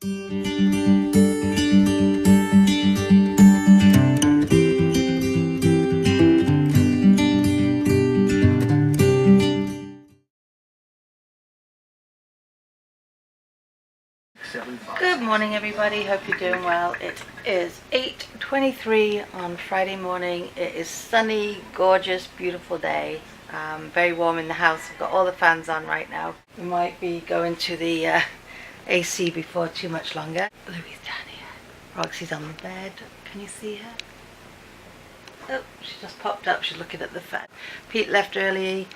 Good morning everybody, hope you're doing well. It is 8:23 on Friday morning. It is sunny, gorgeous, beautiful day. Very warm in the house. I've got all the fans on right now. We might be going to the AC before too much longer. Louie's down here. Roxy's on the bed. Can you see her? Oh, she just popped up. She's looking at the fan. Pete left earlier.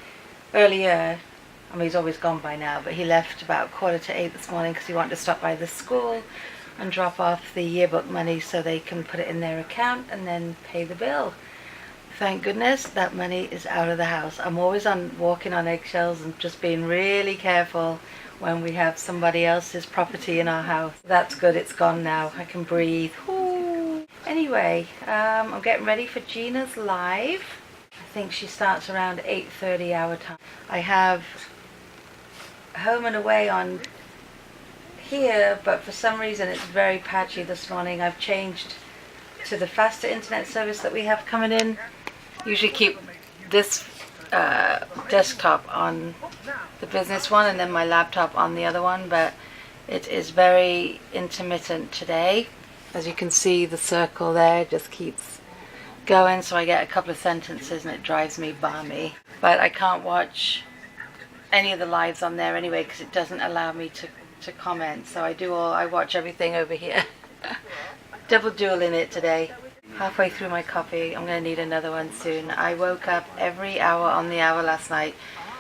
I mean, he's always gone by now, but he left about 7:45 this morning because he wanted to stop by the school and drop off the yearbook money so they can put it in their account and then pay the bill. Thank goodness that money is out of the house. I'm always walking on eggshells and just being really careful when we have somebody else's property in our house. That's good, it's gone now. I can breathe. Ooh. Anyway, I'm getting ready for Gina's live. I think she starts around 8:30 our time. I have home and away on here, but for some reason it's very patchy this morning. I've changed to the faster internet service that we have coming in. Usually keep this desktop on the business one and then my laptop on the other one, but it is very intermittent today. As you can see, the circle there just keeps going, so I get a couple of sentences and it drives me balmy. But I can't watch any of the lives on there anyway because it doesn't allow me to comment, so I watch everything over here. Double dueling it today. Halfway through my coffee. I'm going to need another one soon. I woke up every hour on the hour last night,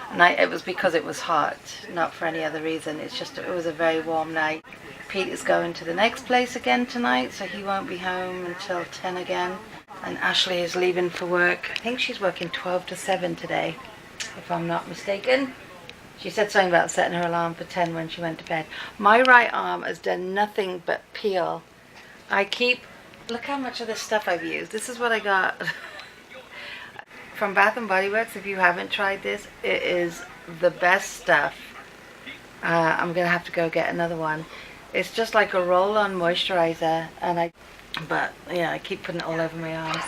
and it was because it was hot, not for any other reason. It's just it was a very warm night. Pete is going to the next place again tonight, so he won't be home until 10 again, and Ashley is leaving for work. I think she's working 12 to 7 today, if I'm not mistaken. She said something about setting her alarm for 10 when she went to bed. My right arm has done nothing but peel. Look how much of this stuff I've used. This is what I got from Bath & Body Works. If you haven't tried this, it is the best stuff. I'm going to have to go get another one. It's just like a roll-on moisturizer, but yeah, I keep putting it all over my arms.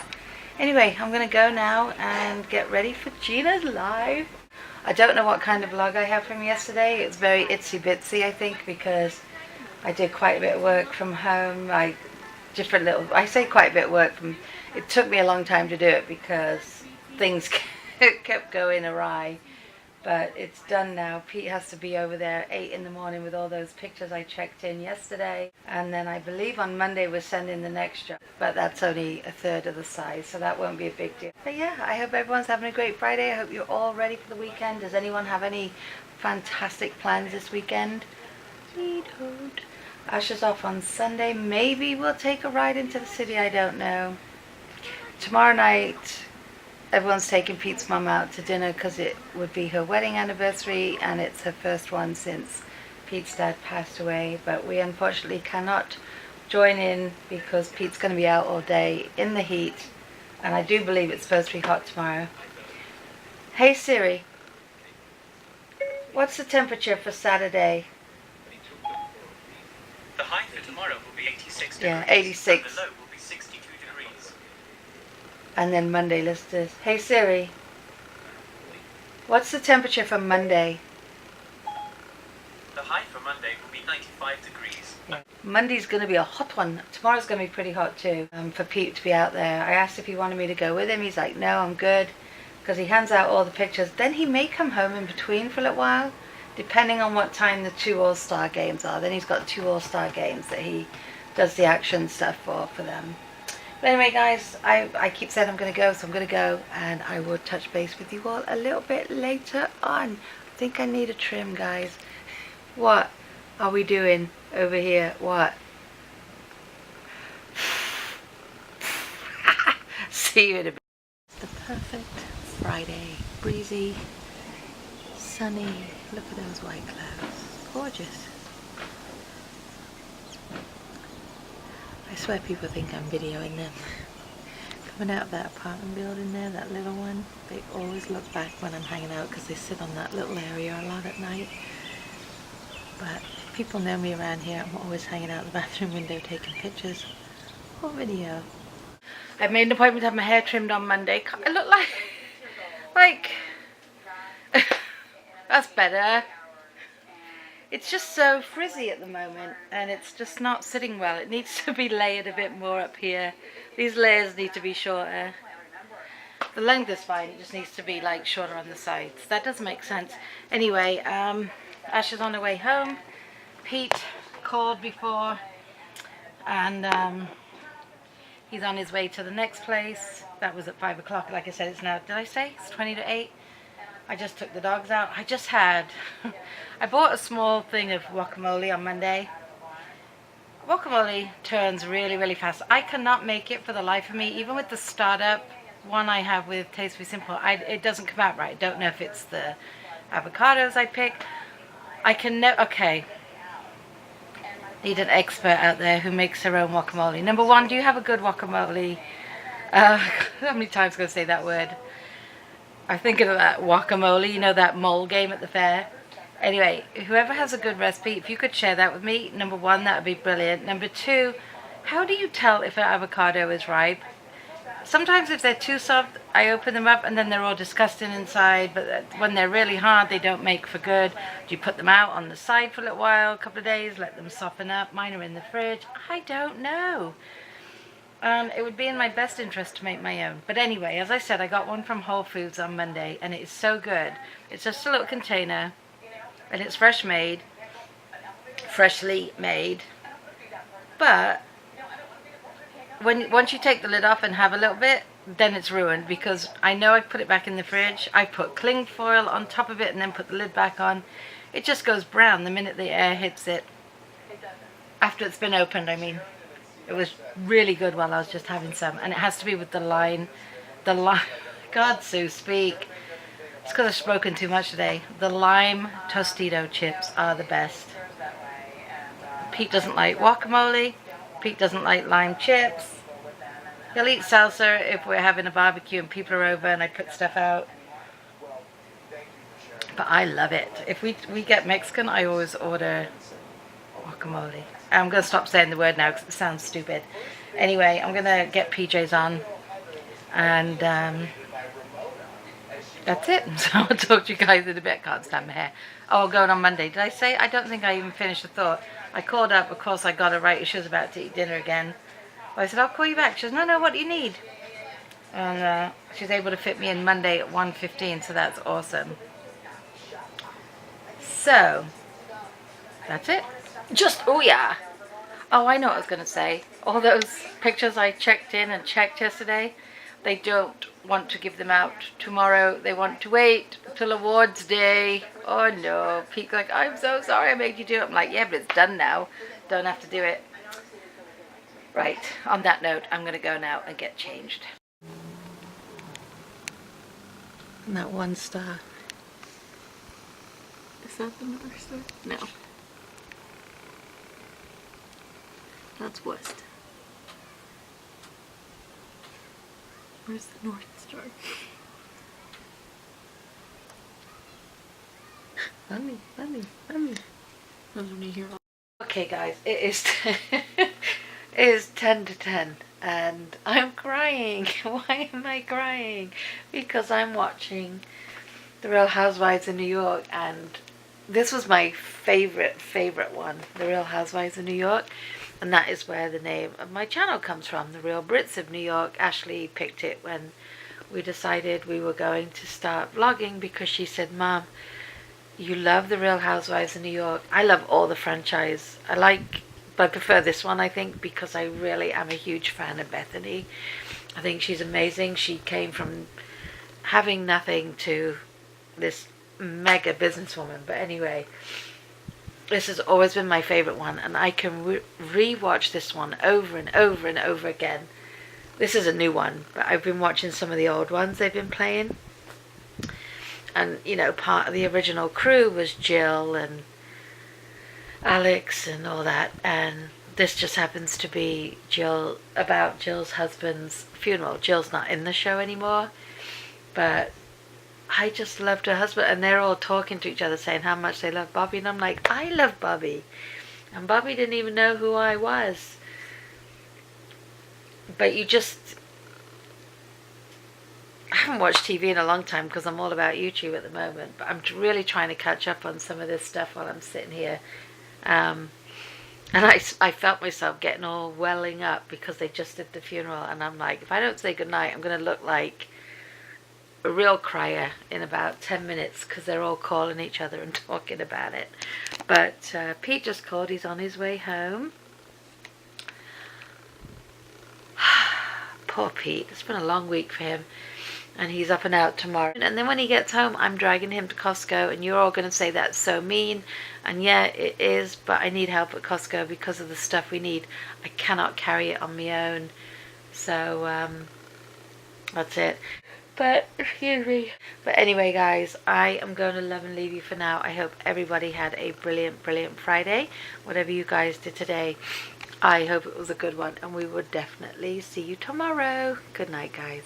Anyway, I'm going to go now and get ready for Gina's live. I don't know what kind of vlog I have from yesterday. It's very itsy-bitsy, I think, because I did quite a bit of work from home. I say quite a bit of work from, it took me a long time to do it because things kept going awry. But it's done now. Pete has to be over there at 8 in the morning with all those pictures I checked in yesterday. And then I believe on Monday we're sending the next job. But that's only a third of the size, so that won't be a big deal. But yeah, I hope everyone's having a great Friday. I hope you're all ready for the weekend. Does anyone have any fantastic plans this weekend? We don't. Asher's off on Sunday. Maybe we'll take a ride into the city, I don't know. Tomorrow night, everyone's taking Pete's mum out to dinner because it would be her wedding anniversary and it's her first one since Pete's dad passed away. But we unfortunately cannot join in because Pete's going to be out all day in the heat, and I do believe it's supposed to be hot tomorrow. Hey Siri, what's the temperature for Saturday? The high for tomorrow will be 86 degrees. Yeah, 86. And the low will be 62 degrees. And then Monday, let's do this. Hey Siri, what's the temperature for Monday? The high for Monday will be 95 degrees. Yeah. Monday's going to be a hot one. Tomorrow's going to be pretty hot too, for Pete to be out there. I asked if he wanted me to go with him. He's like, no, I'm good, because he hands out all the pictures. Then he may come home in between for a little while, depending on what time the 2 All-Star games are. Then he's got 2 All-Star games that he does the action stuff for them. But anyway, guys, I keep saying I'm going to go, so I'm going to go, and I will touch base with you all a little bit later on. I think I need a trim, guys. What are we doing over here? What? See you in a bit. The perfect Friday. Breezy, sunny. Look at those white clouds. Gorgeous. I swear people think I'm videoing them. Coming out of that apartment building there, that little one, they always look back when I'm hanging out because they sit on that little area a lot at night. But People know me around here. I'm always hanging out the bathroom window taking pictures or video. I made an appointment to have my hair trimmed on Monday. I look like that's better. It's just so frizzy at the moment and it's just not sitting well. It needs to be layered a bit more up here. These layers need to be shorter. The length is fine, it just needs to be like shorter on the sides. That does make sense. Anyway, Ash is on her way home. Pete called before and he's on his way to the next place. That was at 5 o'clock. Like I said, it's now, did I say? It's 20 to 8. I just took the dogs out. I bought a small thing of guacamole on Monday. Guacamole turns really, really fast. I cannot make it for the life of me. Even with the startup one I have with Taste Be Simple, it doesn't come out right. I don't know if it's the avocados I pick. Okay. Need an expert out there who makes their own guacamole. Number one, do you have a good guacamole? How many times am I going to say that word? I think of that guacamole, you know, that mole game at the fair. Anyway, whoever has a good recipe, if you could share that with me, number one, that would be brilliant. Number two, how do you tell if an avocado is ripe? Sometimes if they're too soft, I open them up and then they're all disgusting inside, but when they're really hard, they don't make for good. Do you put them out on the side for a little while, a couple of days, let them soften up? Mine are in the fridge. I don't know. It would be in my best interest to make my own. But anyway, as I said, I got one from Whole Foods on Monday, and it is so good. It's just a little container, and it's freshly made. But once you take the lid off and have a little bit, then it's ruined, because I know I put it back in the fridge. I put cling foil on top of it and then put the lid back on. It just goes brown the minute the air hits it. After it's been opened, I mean. It was really good while I was just having some. And it has to be with the lime. God, Sue, speak. It's because I've spoken too much today. The lime Tostito chips are the best. Pete doesn't like guacamole. Pete doesn't like lime chips. He'll eat salsa if we're having a barbecue and people are over and I put stuff out. But I love it. If we get Mexican, I always order guacamole. I'm going to stop saying the word now because it sounds stupid. Anyway, I'm going to get PJs on. And that's it. So I'll talk to you guys in a bit. Can't stand my hair. Oh, going on Monday. Did I say? I don't think I even finished the thought. I called up. Of course, I got her right. She was about to eat dinner again. I said, I'll call you back. She says, no, what do you need? And she's able to fit me in Monday at 1:15. So that's awesome. So, that's it. Oh yeah. Oh, I know what I was going to say. All those pictures I checked in and checked yesterday, they don't want to give them out tomorrow. They want to wait till awards day. Oh no. Pete's like, I'm so sorry I made you do it. I'm like, yeah, but it's done now. Don't have to do it. Right. On that note, I'm going to go now and get changed. And that 1 star. Is that the North Star? No. That's west. Where's the North Star? Let me. That's when you hear. Okay, guys, it is it is 10 to 10, and I'm crying. Why am I crying? Because I'm watching The Real Housewives of New York, and this was my favorite one, The Real Housewives of New York. And that is where the name of my channel comes from, The Real Brits of New York. Ashley picked it when we decided we were going to start vlogging because she said, Mom, you love The Real Housewives of New York. I love all the franchise. But I prefer this one, I think, because I really am a huge fan of Bethany. I think she's amazing. She came from having nothing to this mega businesswoman. But anyway, this has always been my favorite one, and I can re-watch this one over and over and over again. This is a new one, but I've been watching some of the old ones they've been playing. And, you know, part of the original crew was Jill and Alex and all that, and this just happens to be about Jill's husband's funeral. Jill's not in the show anymore, but I just loved her husband, and they're all talking to each other saying how much they love Bobby, and I'm like, I love Bobby, and Bobby didn't even know who I was. But you just, I haven't watched TV in a long time because I'm all about YouTube at the moment, but I'm really trying to catch up on some of this stuff while I'm sitting here. And I felt myself getting all welling up because they just did the funeral, and I'm like, if I don't say goodnight, I'm going to look like a real crier in about 10 minutes because they're all calling each other and talking about it. But Pete just called. He's on his way home. Poor Pete. It's been a long week for him, and he's up and out tomorrow. And then when he gets home, I'm dragging him to Costco, and you're all going to say that's so mean. And yeah, it is, but I need help at Costco because of the stuff we need. I cannot carry it on my own. So that's it. But, excuse me. But anyway, guys, I am going to love and leave you for now. I hope everybody had a brilliant, brilliant Friday. Whatever you guys did today, I hope it was a good one. And we will definitely see you tomorrow. Good night, guys.